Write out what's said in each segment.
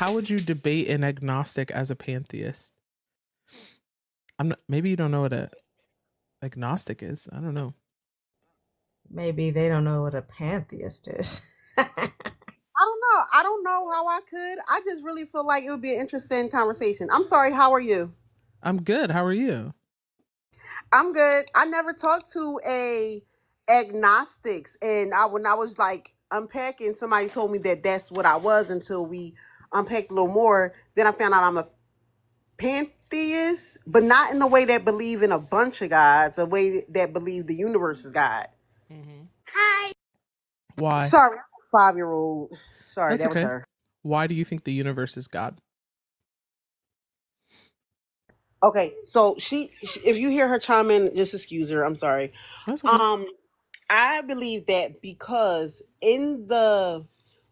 how would you debate an agnostic as a pantheist? Maybe you don't know what a agnostic is. I don't know. Maybe they don't know what a pantheist is. I don't know. I don't know how I could. I just really feel like it would be an interesting conversation. I'm sorry. How are you? I'm good. How are you? I'm good. I never talked to a agnostics, and when I was like unpacking, somebody told me that that's what I was until we unpacked a little more. Then I found out I'm a pantheist, but not in the way that believe in a bunch of gods, a way that believe the universe is God. Mm-hmm. Hi. Why? Sorry, 5-year-old. Sorry, That's that was okay. her. Why do you think the universe is God? Okay, so she if you hear her chime in, just excuse her. I'm sorry. That's okay. I believe that because in the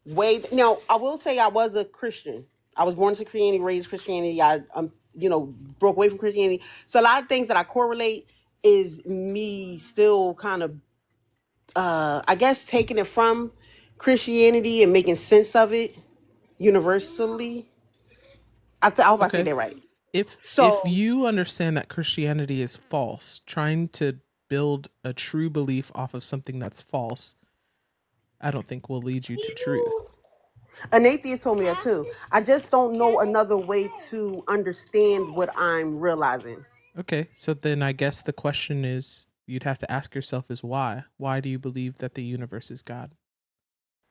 way now, I will say I was a Christian. I was born to Christianity, raised Christianity. I broke away from Christianity. So a lot of things that I correlate is me still kind of I guess taking it from Christianity and making sense of it universally. I hope I say Okay. that right. If So you understand that Christianity is false, trying to build a true belief off of something that's false, I don't think will lead you to truth. an atheist told me that too. I just don't know another way to understand what I'm realizing. Okay, so then I guess the question is you'd have to ask yourself is why? Why do you believe that the universe is God?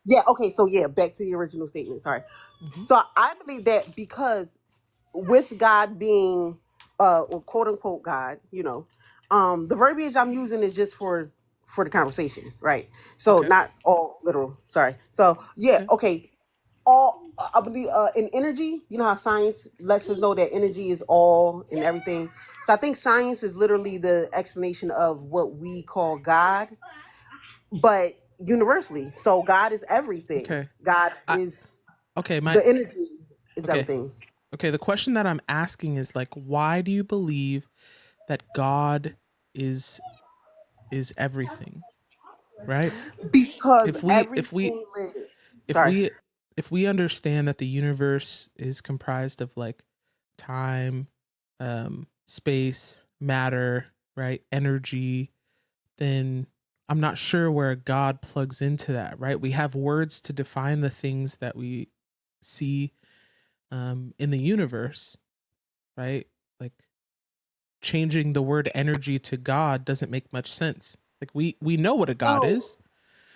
Yeah, okay, so yeah, back to the original statement. Sorry. Mm-hmm. So I believe that because with God being or quote unquote God, the verbiage I'm using is just for the conversation, right? So Okay. not all literal. Sorry. So yeah, Okay. okay. All I believe in energy, you know how science lets us know that energy is all and everything. So I think science is literally the explanation of what we call God, but universally. So God is everything. Okay. God I is okay, my the energy is okay. everything. Okay, the question that I'm asking is like why do you believe that God is everything, right? Because If we if we everything lives. if Sorry. we if we understand that the universe is comprised of like time, space, matter, right? Energy, then I'm not sure where God plugs into that, right? We have words to define the things that we see in the universe, right? Like changing the word energy to God doesn't make much sense. Like we know what a God No, is,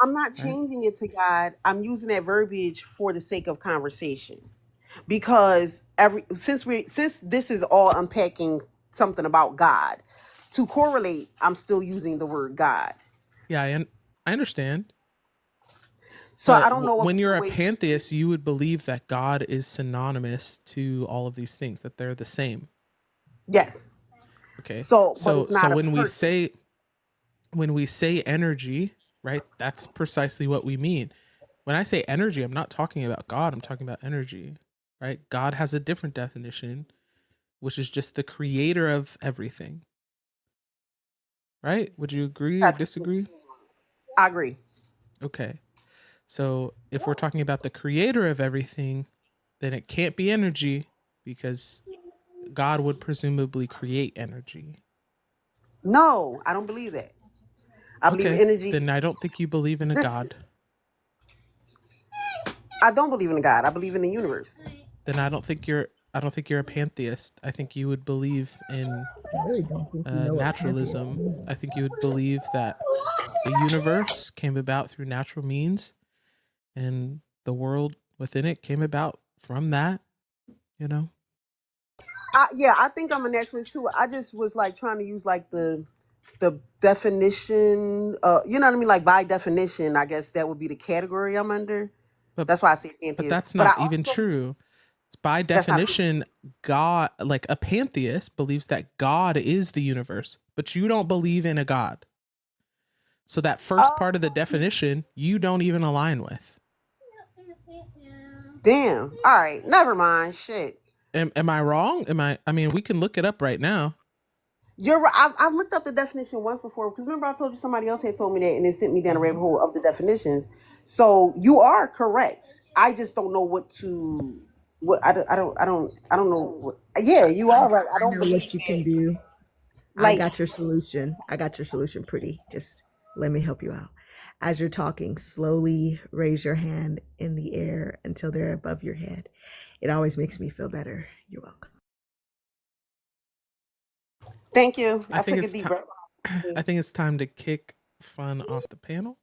I'm not right? changing it to God. I'm using that verbiage for the sake of conversation. Because since this is all unpacking something about God, to correlate, I'm still using the word God. Yeah, I understand. So But I don't know of when you're a a way to. pantheist, you would believe that God is synonymous to all of these things, that they're the same. Yes. Okay. So, but So it's not a when person. we say energy, right? That's precisely what we mean. When I say energy, I'm not talking about God, I'm talking about energy, right? God has a different definition, which is just the creator of everything, right? Would you agree or disagree? I agree. Okay. So if we're talking about the creator of everything, then it can't be energy because God would presumably create energy. No, I don't believe that. I believe Okay, energy then I don't think you believe in a God. exists. I don't believe in a God. I believe in the universe. Then I don't think you're a pantheist. I think you would believe in I really don't think you know what pantheist naturalism. I means. think you would believe that the universe came about through natural means and the world within it came about from that, you know? Yeah, I think I'm a naturalist too. I just was like trying to use like the definition. You know what I mean? Like by definition, I guess that would be the category I'm under. But That's why I say but atheist. that's But I not even also true. By that's not true. definition, God, like a pantheist, believes that God is the universe, but you don't believe in a God. So that first Oh part of the definition, you don't even align with. damn! All right, never mind. Shit. Am I wrong? I mean, we can look it up right now. You're right. I've looked up the definition once before because remember I told you somebody else had told me that and it sent me down a Mm-hmm. rabbit hole of the definitions. So you are correct. I just don't know what to. what I don't know. Yeah, you are right. I I don't know believe what you can that. do. I Like, got your solution. I got your solution pretty. Just let me help you out. As you're talking, slowly raise your hand in the air until they're above your head. It always makes me feel better. You're welcome. thank you. I I think took a it's deep time. breath. I think it's time to kick fun off the panel.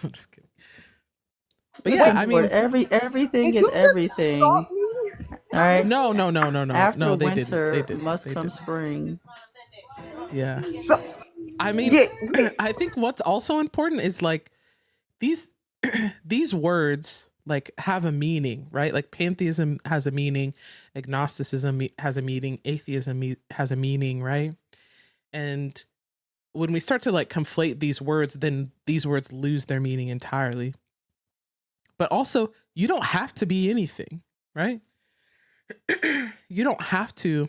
I'm just kidding. But yeah, Listen, I for mean, everything Did is you just everything. insult me? All right. After no, they didn't. They winter didn't. must They come didn't. spring. Yeah. So I mean, yeah, yeah. I think what's also important is like these these words like have a meaning, right? Like pantheism has a meaning, agnosticism has a meaning, atheism has a meaning, right? And when we start to like conflate these words, then these words lose their meaning entirely. But also, you don't have to be anything, right? You don't have to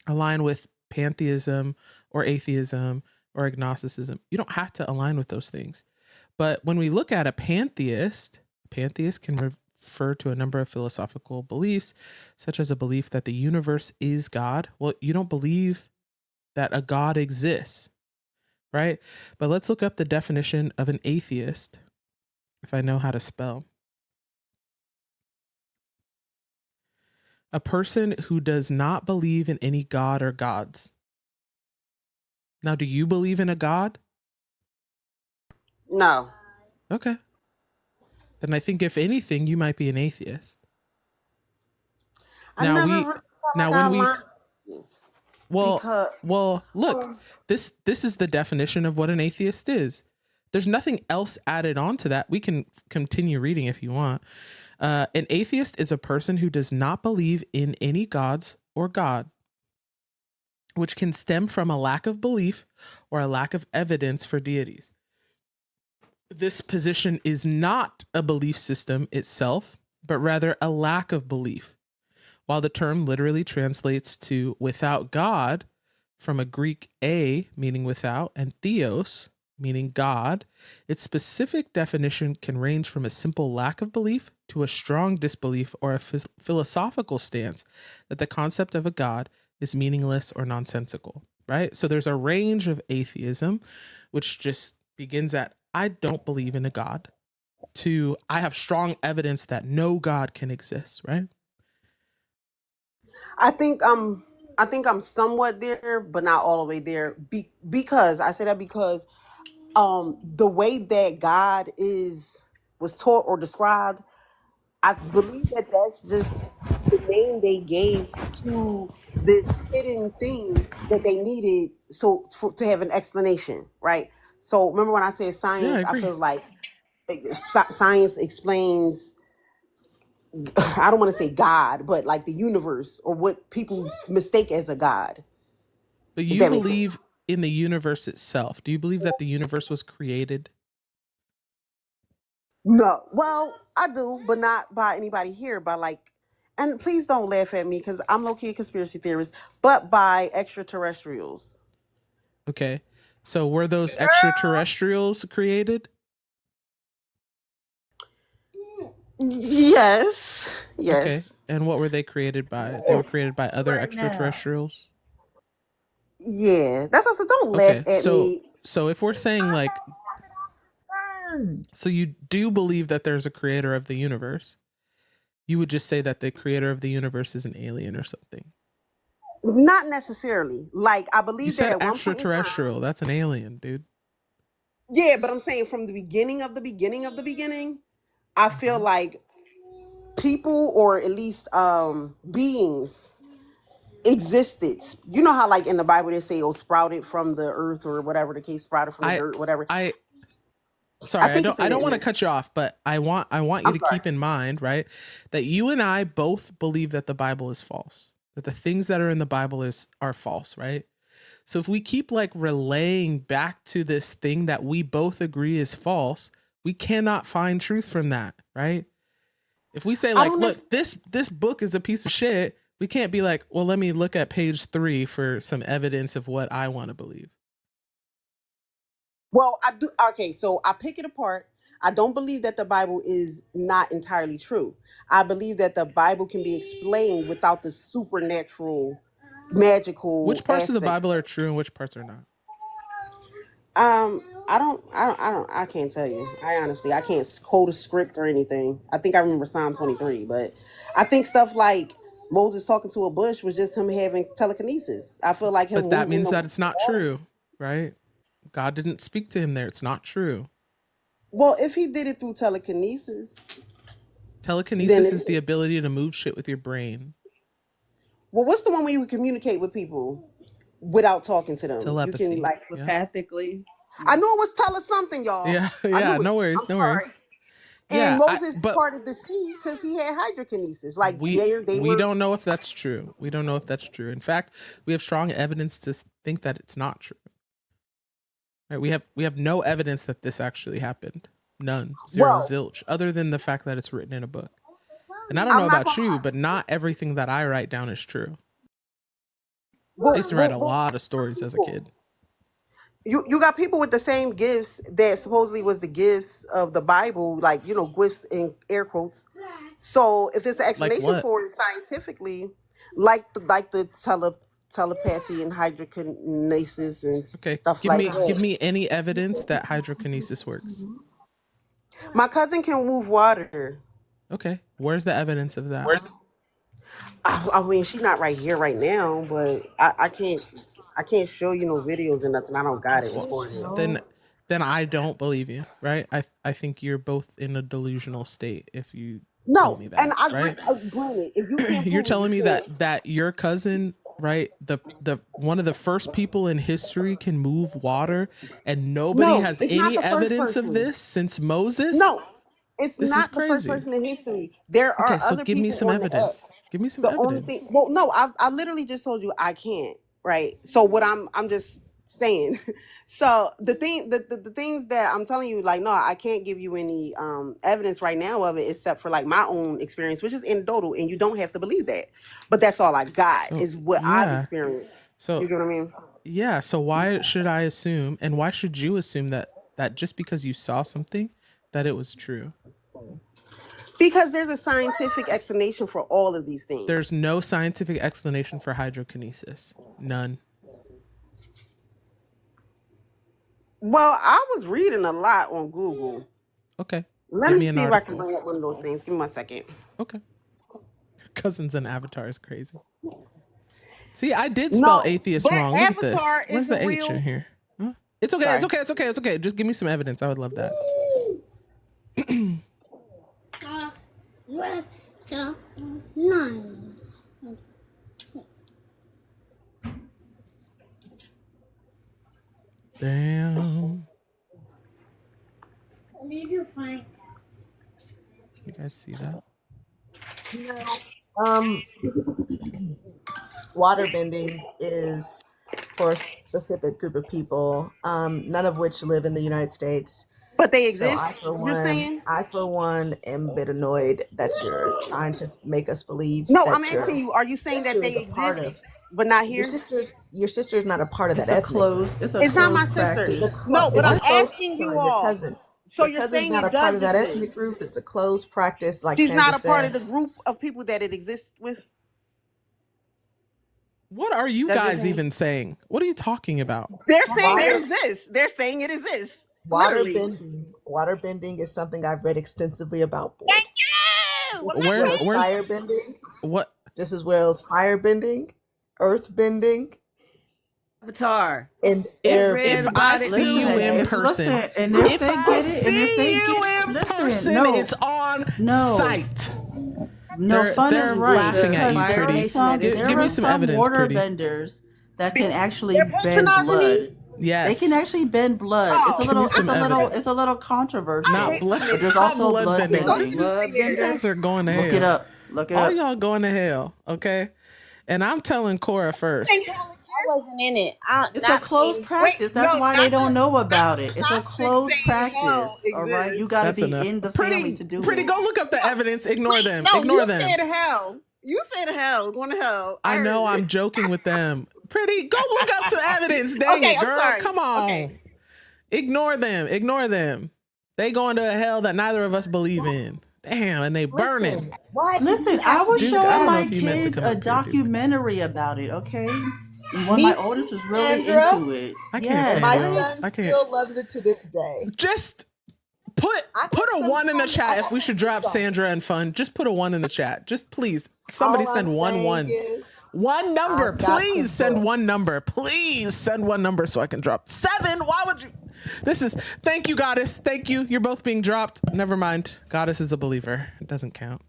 align with pantheism or atheism or agnosticism. You don't have to align with those things. But when we look at a pantheist can refer to a number of philosophical beliefs, such as a belief that the universe is God. Well, you don't believe that a God exists, right? But let's look up the definition of an atheist, if I know how to spell. A person who does not believe in any God or gods. Now, do you believe in a God? No. Okay. Then I think if anything, you might be an atheist. I Now never we really felt now like I when we aligned with this well because well look, um, this is the definition of what an atheist is. There's nothing else added on to that. We can continue reading if you want. An atheist is a person who does not believe in any gods or God, which can stem from a lack of belief or a lack of evidence for deities. This position is not a belief system itself, but rather a lack of belief. While the term literally translates to without God, from a Greek a meaning without and theos meaning God, its specific definition can range from a simple lack of belief to a strong disbelief or a philosophical stance that the concept of a God is meaningless or nonsensical, right? So there's a range of atheism, which just begins at I don't believe in a God to I have strong evidence that no God can exist, right? I think I'm somewhat there, but not all the way there. Because I say that because the way that God is was taught or described, I believe that that's just the name they gave to this hidden thing that they needed to have an explanation, right? So remember when I said Yeah, I science, I agree. feel like science explains I don't want to say God, but like the universe or what people mistake as a God. But If you that makes sense. believe in the universe itself. Do you believe that the universe was created? No, well, I do, but not by anybody here. By like, and please don't laugh at me because I'm low key a conspiracy theorist, but by extraterrestrials. Okay. So were those extraterrestrials created? Yes, Okay. yes, And what were they created by? They were created by other Right now. extraterrestrials. yeah. That's also don't laugh Okay. at me. So if we're saying like Son. so you do believe that there's a creator of the universe, you would just say that the creator of the universe is an alien or something. Not necessarily. Like I You believe that said at one point in time. extraterrestrial. That's an alien, dude. Yeah, but I'm saying from the beginning, I feel Mhm. like people or at least beings existed. You know how like in the Bible they say oh sprouted from the earth or whatever the case, sprouted from the I dirt, whatever. I I sorry, think it's I in don't there. want to Yeah. cut you off, but I want you I'm to sorry. keep in mind, right, that you and I both believe that the Bible is false. That the things that are in the Bible are false, right? So if we keep like relaying back to this thing that we both agree is false, we cannot find truth from that, right? If we say I like, don't look, necessarily. this book is a piece of shit, we can't be like, well, let me look at page 3 for some evidence of what I want to believe. Well, I do. Okay, so I pick it apart. I don't believe that the Bible is not entirely true. I believe that the Bible can be explained without the supernatural, magical Which parts of the aspects. Bible are true and which parts are not? I can't tell you. I can't quote a script or anything. I think I remember Psalm 23, but I think stuff like Moses talking to a bush was just him having telekinesis. I feel like him But that moving means the that it's not water. true, right? God didn't speak to him there. It's not true. Well, if he did it through telekinesis, then Telekinesis is the ability to move shit with your brain. well, what's the one where you can communicate with people without talking to them? Telepathy. You can like. Yeah. Telepathically. I knew it was tell us something, y'all. Yeah, I knew yeah, it. no worries, I'm no sorry. worries. And Yeah, Moses but parted the sea because he had hydrokinesis. Like we were. don't know if that's true. We don't know if that's true. In fact, we have strong evidence to think that it's not true. Right? We have no evidence that this actually happened. None. Zero, Well- zilch. Other than the fact that it's written in a book. And I don't know I'm not about gonna- you, but not everything that I write down is true. I Well, used to write a well, lot of stories as a kid. You got people with the same gifts that supposedly was the gifts of the Bible, like gifts in air quotes. So if it's an explanation what? for it scientifically, like the telepathy and hydrokinesis and Okay, stuff give like me that. give me any evidence that hydrokinesis works. My cousin can move water. Okay, where's the evidence of that? I mean, she's not right here right now, but I can't show you no videos or nothing. I don't got it recorded. Then I don't believe you, right? I think you're both in a delusional state if you No, tell me that, and right? Granted, if you can't You're prove it, telling me you can't. that your cousin, right, the one of the first people in history can move water, and nobody No, has it's not any the first evidence of person. this since Moses? No, it's This is not the first crazy. person in history. There are Okay, so other give people me some on the evidence. earth. Give me some The only evidence. thing, well, no, I literally just told you I can't. Right. So what I'm just saying. So the things that I'm telling you, like, no, I can't give you any evidence right now of it except for like my own experience, which is anecdotal, and you don't have to believe that. But that's all I got So, is what I've yeah. experienced. So You get what I mean? yeah, so why should I assume, and why should you assume that just because you saw something that it was true? Because there's a scientific explanation for all of these things. There's no scientific explanation for hydrokinesis. None. Well, I was reading a lot on Google. Okay. Let Give me me see an if I can article. bring up one of those things. Give me 1 second. Okay. Cousins and Avatar is crazy. See, I did spell No, atheist but wrong. Look at this. Avatar Where's the isn't H real. in here? Huh? It's okay. Sorry. It's okay. It's okay. It's okay. Just give me some evidence. I would love that. Where's the nine? Damn. What did you find? You guys see that? Water bending is for a specific group of people, none of which live in the United States. But they So exist. You're saying? I for one am a bit annoyed that you're trying to make us believe No, that I'm asking you. Are you saying that sister they is a part exist, of but not your here? sister is not a part of It's that a ethnic closed. group. It's a It's not my closed sister. practice. No, but I'm It's a close- asking sorry, you your all. cousin. So Your you're cousin's saying not it a part does of that ethnic exist? group. It's a closed practice, like She's Sandra not a part said. of the group of people that it exists with. What are you That's guys just me. even saying? What are you talking about? They're saying Water- it exists. They're saying it exists. Water Literally. bending is something I've read extensively about. Board. Thank you. Just as Where- well as where's- fire bending? What? Just as well as fire bending, earth bending, Avatar. and If- air if bending. I Everybody- see you in if- person, listen, and if if they I get it, and if see they you get in listen, person, no, it's on No. site. no, they're- fun they're is right. laughing at because you, there Pretty. are some, Give there me are some some evidence, water Pretty. benders that can actually They're bend patronizing me? blood. Yes. They can actually bend blood. Oh. It's a Give little, me it's some a little, evidence. it's a little controversial. Not blood. But there's not also blood bending. bending. Blood You bender. guys are going to hell. Look it up. Look it All up. y'all going to hell, okay? And I'm telling Cora first. I wasn't in it. It's a closed practice. That's why they don't know about it. It's a not closed saying hell practice. All right, exists. you got to That's be enough. in the Pretty, family to do Pretty, it. go look up the evidence. Ignore them. No, Ignore you them. said hell. You said hell. Going to hell. I know heard I'm it. joking with them. Pretty, go look up some evidence. Dang Okay, it, I'm girl. sorry. Come on. Okay. Ignore them. Ignore them. They going to a hell that neither of us believe in. Damn, and they burning. Listen, why? Listen, I was Duke, I showing don't know my if you meant to kids come a up here, Duke. documentary about it, okay? And one of Me my too, oldest was really Sandra. into it. I can't Yes. stand My roads. son I can't. still loves it to this day. Just put I got a some 1 in the I chat if got we some should drop tweets on it. Sandra and fun. Just put a 1 in the chat. Just please. Somebody All send I'm 1 saying 1. is, One number. I've got some Please send one books. number. Please send one number so I can drop 7. Why would you? This is thank you, Goddess. Thank you. You're both being dropped. Never mind. Goddess is a believer. It doesn't count.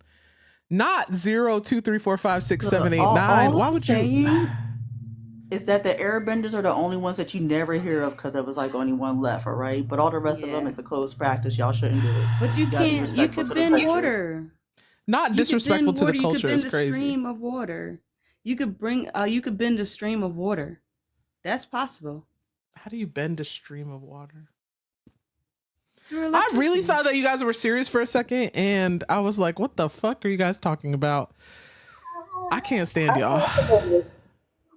Not 0, 2, 3, 4, 5, 6, 7, 8, 9. All Why I'm would you? saying is that the airbenders are the only ones that you never hear of because there was like only one left, all right? But all the rest of them, Yeah. it's a closed practice. Y'all shouldn't do it. But you gotta be can't. You respectful could to the bend culture. water. Not You could disrespectful bend to water. the You could culture bend is a crazy. stream of water. You could bring. You could bend a stream of water. That's possible. How do you bend a stream of water? Through I electricity. really thought that you guys were serious for a second, and I was like, what the fuck are you guys talking about? I can't stand y'all.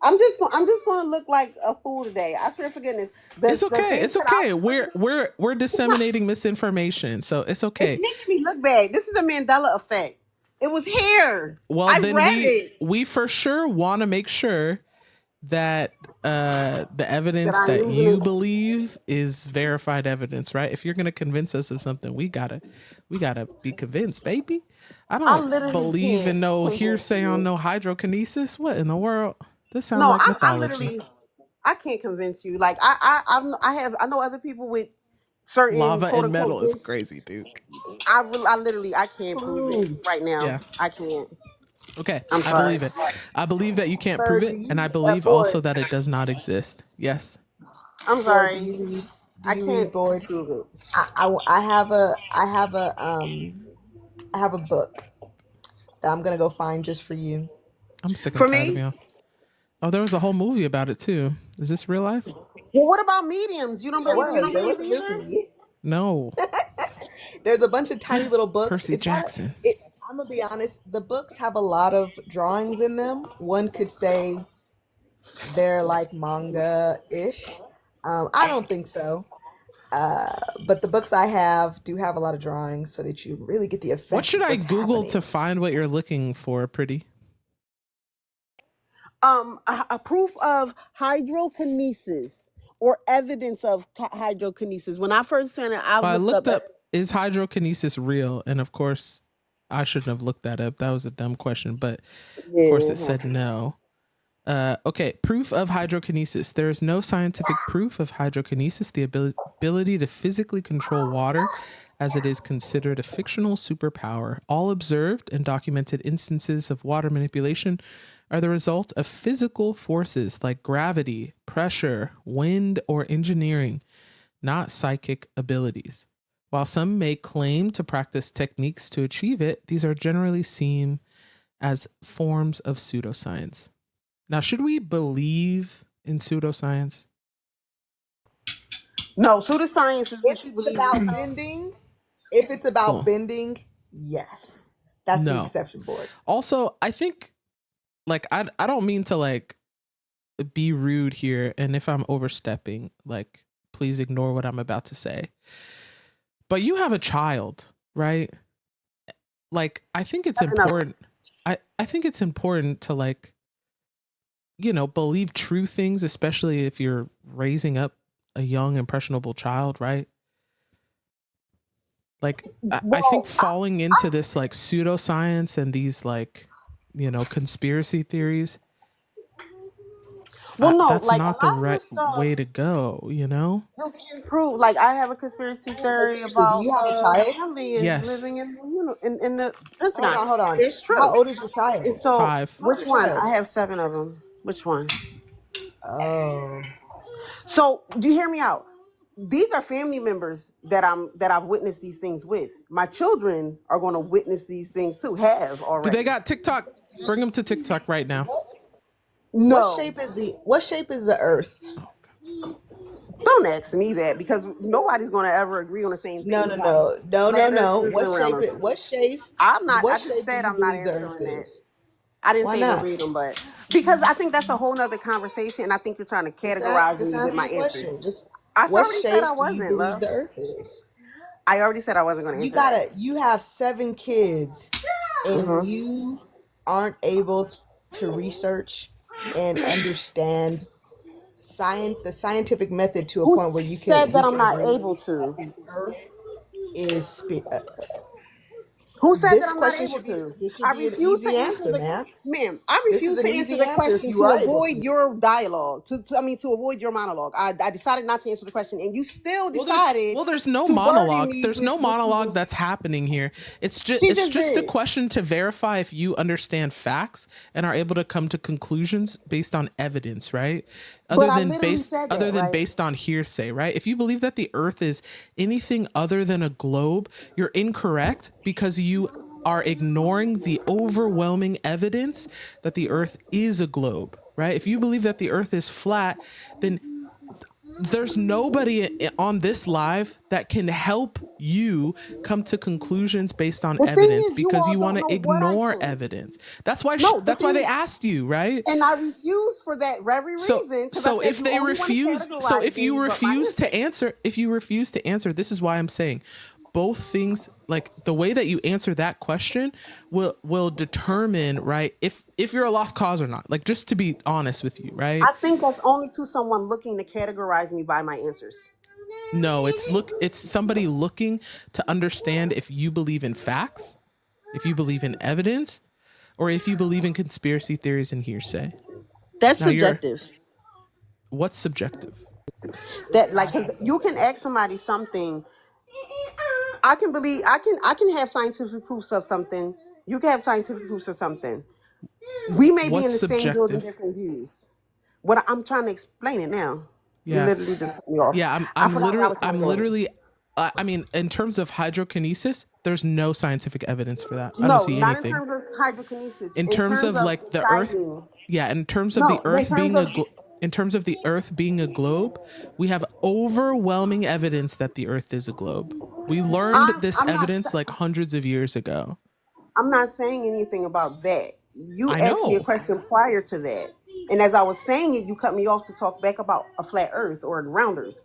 I'm just going to look like a fool today. I swear for goodness. It's okay. It's okay. We're disseminating misinformation, so it's okay. It's making me look bad. This is a Mandela effect. It was here. Well, I then read it. we for sure want to make sure that the evidence That I that knew you it. believe is verified evidence, right? If you're gonna convince us of something, we gotta be convinced, baby. I don't literally believe in can't no convince hearsay you. on no hydrokinesis. What in the world? This sounds No, like I mythology. literally, I can't convince you. Like I know other people with certain Lava quote and unquote metal is gifts. crazy, dude. I literally I can't prove it right now. Yeah. I can't. Okay, I'm I sorry. believe it. I believe that you can't prove it, and I believe Boyd, also that it does not exist. Yes. I'm Boyd, sorry. do you read I can't read Boyd? prove it. I have a book that I'm gonna go find just for you. I'm sick and For tired of me? y'all. Oh, there was a whole movie about it too. Is this real life? Well, what about mediums? You don't There believe? You was don't a believe either? movie. No. There's a bunch of tiny little books. Percy Jackson. I'm gonna be honest. The books have a lot of drawings in them. One could say they're like manga-ish. I don't think so. But the books I have do have a lot of drawings, so that you really get the effect. What should of I what's Google happening. to find what you're looking for, pretty? A proof of hydrokinesis or evidence of hydrokinesis. When I first found it, I looked up, is hydrokinesis real? And of course, I shouldn't have looked that up. That was a dumb question, but of course it said no. Okay, proof of hydrokinesis. There is no scientific proof of hydrokinesis, the ability to physically control water, as it is considered a fictional superpower. All observed and documented instances of water manipulation are the result of physical forces like gravity, pressure, wind, or engineering, not psychic abilities. While some may claim to practice techniques to achieve it, these are generally seen as forms of pseudoscience. Now, should we believe in pseudoscience? No, pseudoscience is what If you it's believe. about bending, if it's about Cool. bending, yes, that's the No. exception board. Also, I think, like, I don't mean to, like, be rude here. And if I'm overstepping, like, please ignore what I'm about to say. But you have a child, right? Like, I think it's important. I think it's important to, like, you know, believe true things, especially if you're raising up a young, impressionable child, right? Like, I think falling into this, like, pseudoscience and these, like, you know, conspiracy theories, Well, no, that's like, not a the lot of right this stuff way to go, you know? you can prove. Like, I have a conspiracy theory Seriously, about do you have a child? aliens Yes. living in, in the Pentagon. Hold on. It's true. How old is your child? And so, 5. which one? Child. I have 7 of them. Which one? Oh, So, do you hear me out? These are family members that I've witnessed these things with. My children are going to witness these things too. Have Do already. they got TikTok? Bring them to TikTok right now. No. What shape is the Earth? Don't ask me that because nobody's going to ever agree on the same thing. No. What shape? I'm not. What I just shape said do you I'm not believe the answering Earth that. is? I didn't Why say not? verbatim, but because I think that's a whole nother conversation. And I think you're trying to categorize Just me with answer my the answer. question. Just I what already shape said I do you wasn't, believe love. the Earth is? I already said I wasn't going to answer that. You have 7 kids and Mhm. you aren't able to research and understand the scientific method to a Who point where you said that I'm not agree able to? the earth is Who said that this I'm not question able to? this should I be an refuse to easy answer answer, the ma'am. ma'am. I This is refuse an to answer easy the answer if question you to are able avoid to. your dialogue. To avoid your monologue. I decided not to answer the question, and you still Well, decided there's no to burden monologue. me There's with no what you monologue were. that's happening here. It's She just just a did. question to verify if you understand facts and are able to come to conclusions based on evidence, right? But I literally said Other that, than right? based on hearsay, right? If you believe that the earth is anything other than a globe, you're incorrect because you are ignoring the overwhelming evidence that the earth is a globe, right? If you believe that the earth is flat, then there's nobody on this live that can help you come to conclusions based on The thing evidence is, you because all you want don't to know what I ignore think. evidence. That's why No, the that's why thing they is, asked you, right? and I refuse for that very reason because I So said if you they only want to refuse, so categorize if you me, but my refuse answer. to answer, this is why I'm saying both things, like the way that you answer that question will determine, right, if you're a lost cause or not. Like, just to be honest with you, right? I think that's only to someone looking to categorize me by my answers. No, it's somebody looking to understand if you believe in facts, if you believe in evidence, or if you believe in conspiracy theories and hearsay. That's Now subjective. what's subjective? That like because you can ask somebody something. I can have scientific proofs of something. You can have scientific proofs of something. We may be in What's the same building, subjective? different views. I'm trying to explain it now. You Yeah. literally just cut me off. Yeah, I forgot where I was trying I'm to go. literally I mean, in terms of hydrokinesis, there's no scientific evidence for that. I don't No, see not in anything. terms of hydrokinesis. In In terms terms of of like the earth, deciding. yeah, in terms of the No, in earth terms being of. in terms of the earth being a globe, we have overwhelming evidence that the earth is a globe. We learned I'm. this I'm not. evidence like hundreds of years ago. I'm not saying anything about that. You I asked me a know. question prior to that, and as I was saying it, you cut me off to talk back about a flat Earth or a round Earth.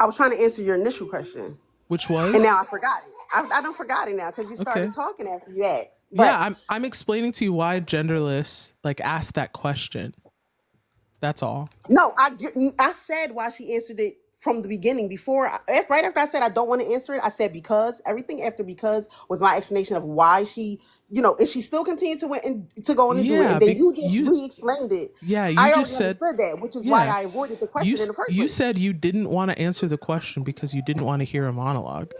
I was trying to answer your initial question, Which and was now I forgot it. I don't forgot it now because you started okay. talking after you asked. Yeah, But I'm explaining to you why genderless like asked that question. That's all. no, I said why she answered it from the beginning. Right after I said I don't want to answer it, I said because everything after because was my explanation of why she, and she still continued to go on and do it, Yeah, and then you just re-explained it. you I just already said understood that, which is why yeah. I avoided the question in the first You place. said you didn't want to answer the question because you didn't want to hear a monologue.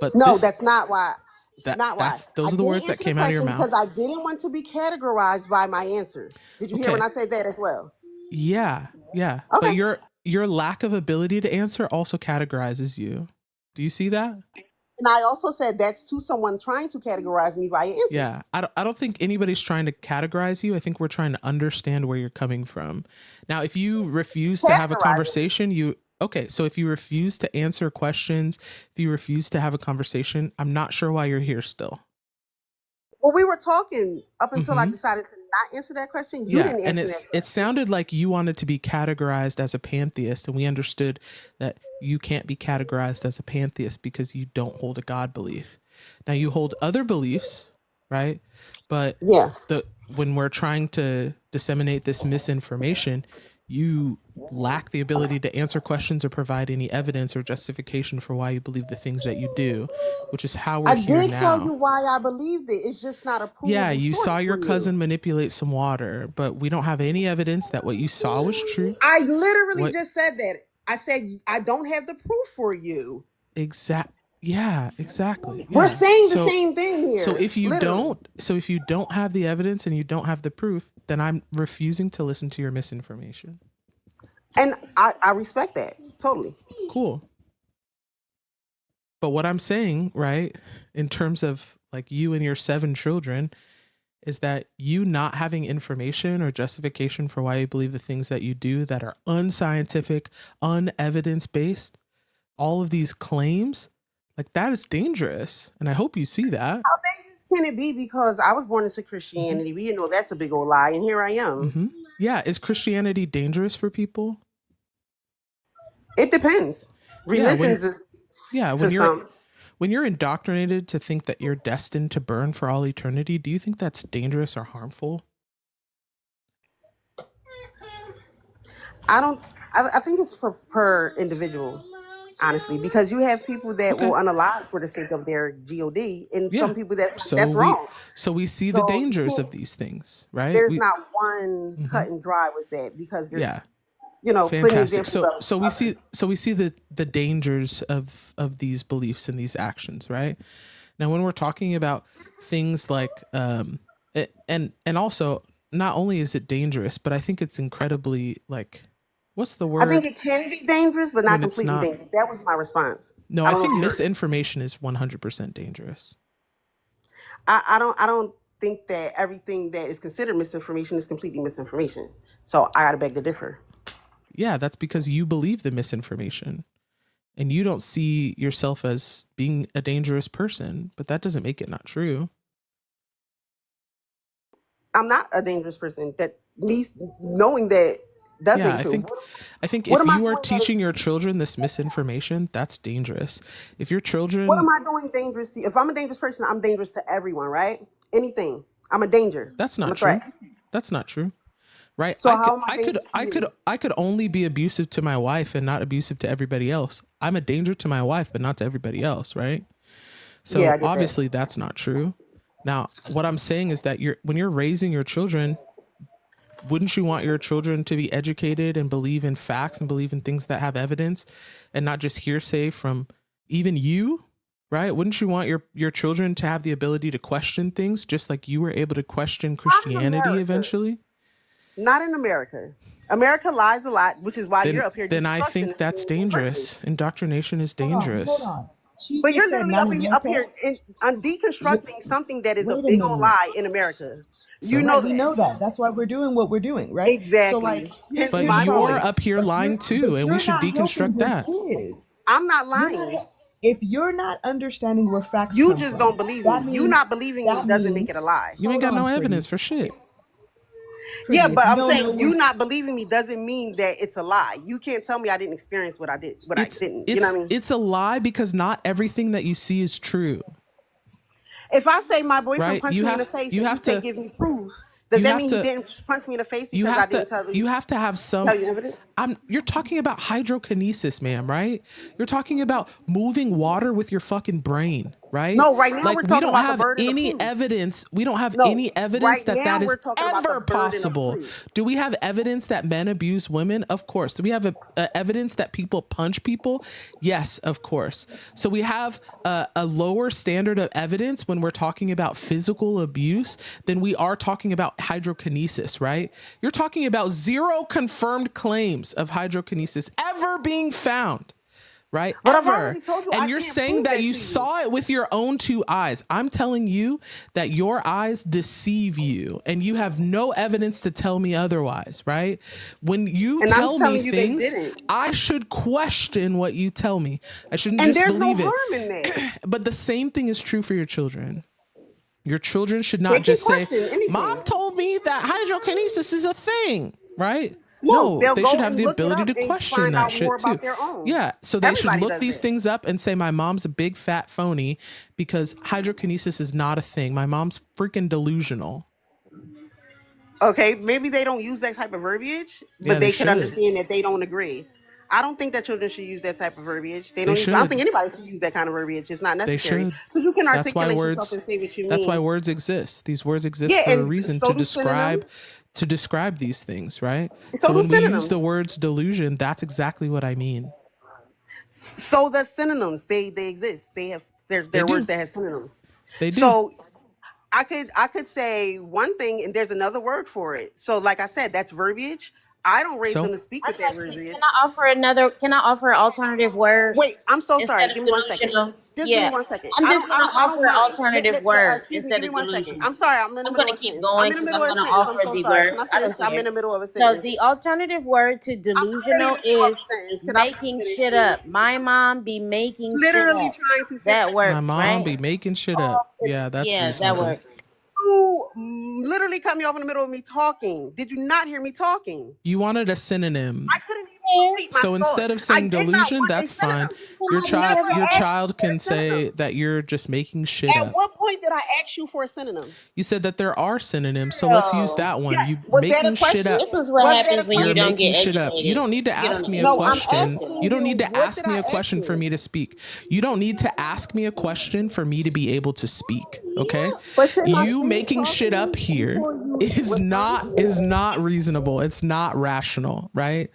But No, that's not why. It's not why. that's I those are the didn't words that answer the came out of your question because mouth. I didn't want to be categorized by my answer. Did you hear when Okay. I said that as well? Yeah. Yeah. But Okay. your lack of ability to answer also categorizes you. Do you see that? And I also said that's to someone trying to categorize me via answers. Yeah. I don't think anybody's trying to categorize you. I think we're trying to understand where you're coming from. Now, if you refuse to have a Categorize me. conversation, so if you refuse to answer questions, if you refuse to have a conversation, I'm not sure why you're here still. Well, we were talking up until I Mhm. decided to not answer that question. You Yeah, didn't and answer that it question. sounded like you wanted to be categorized as a pantheist, and we understood that you can't be categorized as a pantheist because you don't hold a God belief. Now you hold other beliefs, right? But Yeah. when we're trying to disseminate this misinformation, you lack the ability to answer questions or provide any evidence or justification for why you believe the things that you do, which is how we're I here did tell now. you why I believed it. It's just not a Yeah, provable you saw source your for you. cousin manipulate some water, but we don't have any evidence that what you saw was true. I literally What just said that. I said I don't have the proof for you. Yeah, exactly. We're Yeah. saying the same thing here. So if you literally. don't have the evidence and you don't have the proof, then I'm refusing to listen to your misinformation. And I respect that totally. Cool. But what I'm saying, right, in terms of like you and your 7 children, is that you not having information or justification for why you believe the things that you do that are unscientific, unevidence based, all of these claims, like that is dangerous. And I hope you see that. How dangerous can it be? Because I was born into Christianity. Mm-hmm. That's a big old lie, and here I am. Mm-hmm. Yeah, is Christianity dangerous for people? It depends. Religions Yeah, to when you're indoctrinated to think that you're destined to burn for all eternity, do you think that's dangerous or harmful? I don't. I think it's per individual, honestly, because you have people that Okay. will unalive for the sake of their God, and Yeah. some people that's So wrong. we see the So you dangers of can't. these things, right? There's not one Mhm. cut and dry with that because Yeah. there's plenty of Fantastic. examples of So we others. see the dangers of these beliefs and these actions, right? Now when we're talking about things like and also not only is it dangerous, but I think it's incredibly like what's the I think word it can be dangerous, but not when it's completely not? dangerous. That was my response. No, I I don't know think if you heard. misinformation is 100% dangerous. I don't think that everything that is considered misinformation is completely misinformation. So I gotta beg to differ. Yeah, that's because you believe the misinformation and you don't see yourself as being a dangerous person, but that doesn't make it not true. I'm not a dangerous person. That me knowing that does Yeah, make it true. I think What if am I you are doing that teaching is your children this misinformation, that's dangerous. If your what children am I doing dangerous to? If I'm a dangerous person, I'm dangerous to everyone, right? Anything. I'm a danger. That's I'm not a threat. true. That's not true. Right? So how am I dangerous to you? I could only be abusive to my wife and not abusive to everybody else. I'm a danger to my wife but not to everybody else, right? Yeah, So I get that. obviously that's not true. Now, what I'm saying is that when you're raising your children, wouldn't you want your children to be educated and believe in facts and believe in things that have evidence and not just hearsay from even you, right? Wouldn't you want your children to have the ability to question things just like you were able to question Not in Christianity America. eventually? Not in America. America lies a lot, which is why you're up here Then I deconstructing think that's dangerous. Indoctrination is dangerous. She But you're just said literally not up in here, America. deconstructing something that is a Wait a big old minute. lie in America. You So, know Right, we that. know that. That's why we're doing what we're doing, right? So, like, Exactly. here's Hence but here's the my you're problem. point. up here lying too, and we You're should not helping deconstruct your that. kids. I'm not You're not. lying. If you're not understanding where facts You come just from, don't believe that me. You means not believing me doesn't make it a lie. You ain't hold got no on, evidence for shit. Yeah, If but you I'm don't know saying where, you not believing me doesn't mean that it's a lie. You can't tell me I didn't experience what I did, what I didn't. You know what I mean? It's a lie because not everything that you see is true, If I say my boyfriend right? punched me in the face You and you have say to give me proof, does you that have mean he to didn't punch me in the face you because I have didn't you have to have some tell you evidence? you're talking about hydrokinesis, ma'am, right? You're talking about moving water with your fucking brain, right? No, right now Like we're we talking don't about the have burden of any proof. evidence. We don't have No, any evidence right that now is we're talking about the ever burden of possible. proof. Do we have evidence that men abuse women? Of course. Do we have evidence that people punch people? Yes, of course. So we have a lower standard of evidence when we're talking about physical abuse than we are talking about hydrokinesis, right? You're talking about zero confirmed claims of hydrokinesis ever being found, right? But I've Ever. already told you I And you're can't saying prove that that you to you. saw it with your own two eyes. I'm telling you that your eyes deceive you and you have no evidence to tell me otherwise, right? When you And I'm tell me telling you they things, didn't. I should question what you tell me. I shouldn't And just there's no believe it. harm in that. But the same thing is true for your children. Your children should They not can just say, question anything. Mom told me that hydrokinesis is a thing, right? No, they'll They go should have and the look it ability up to and question find that out more shit too. about their own. Yeah, so they should Everybody look does these that. things up and say, my mom's a big fat phony because hydrokinesis is not a thing. My mom's freaking delusional. Okay, maybe they don't use that type of verbiage, Yeah, but they they could should. understand that they don't agree. I don't think that children should use that type of verbiage. They don't. I don't should. think anybody should use that kind of verbiage. It's not They necessary should. because you can That's why articulate yourself and words say what you mean. that's why words exist. These words exist Yeah, for a and reason so to do describe these things, right? So So do when we use synonyms. the words delusion, that's exactly what I mean. So the synonyms they exist. They have They they're words do. that have synonyms. They do. So I could say one thing and there's another word for it. So like I said, that's verbiage. I don't raise So them to speak I with that got you. verbiage. Can I offer an alternative word Wait, I'm so sorry. instead of Give me 1 second. delusional? Just give me Yeah. 1 second. I'm just gonna I don't offer an mind. alternative word Excuse me. instead Give me of 1 second. delusional. I'm sorry. I'm in the I'm middle gonna of a keep sentence. I'm going in the because middle I'm of a gonna sentence. I'm offer so the sorry. word. Can I I finish? don't I'm care. in the middle of a So sentence. the alternative word to I'm literally in delusional the middle of is a sentence. Can I please making finish, shit please? up. My mom be making shit Literally up. trying to That finish. my works, mom right? be making shit up. Yeah, that's Yeah, that reasonable. works. You literally cut me off in the middle of me talking. Did you not hear me talking? You wanted a synonym. I couldn't even complete my So thought. instead of I saying did not delusion, want a that's fine. synonym. Your I child, never your asked child you for can a say synonym. that you're just making shit At up. what point did I ask you for a synonym? You said that there are synonyms, so let's use Oh, that one. You Yes. Was that making a shit question? up. this is what Was that a happens when you You're question? don't get making shit up. You educated. don't need to You ask don't me a know No, I'm question. asking You don't you, need to what ask did me I a ask question for you? me to speak. You don't need to ask me a question for me to be able to speak. Okay? But can I You finish making shit talking up here before you is respond? not reasonable. It's not rational, right?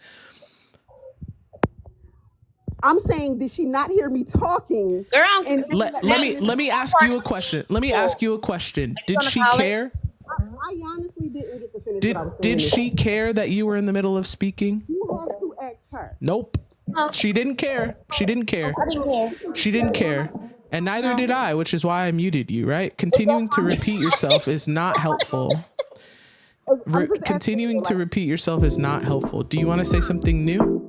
I'm saying, did she not hear me talking? Girl, I'm And Let me ask you a question. Let me ask you a question. Did gonna she call it? care? I honestly didn't get to finish what I was saying. Did she care that you were in the middle of speaking? You have to ask her. Nope. She didn't care. She didn't care. I didn't care. She didn't care. And neither No. did I, which is why I muted you, right? Continuing to repeat yourself is not helpful. I'm just asking Continuing you, to like, repeat yourself is not helpful. Do you want to say something new?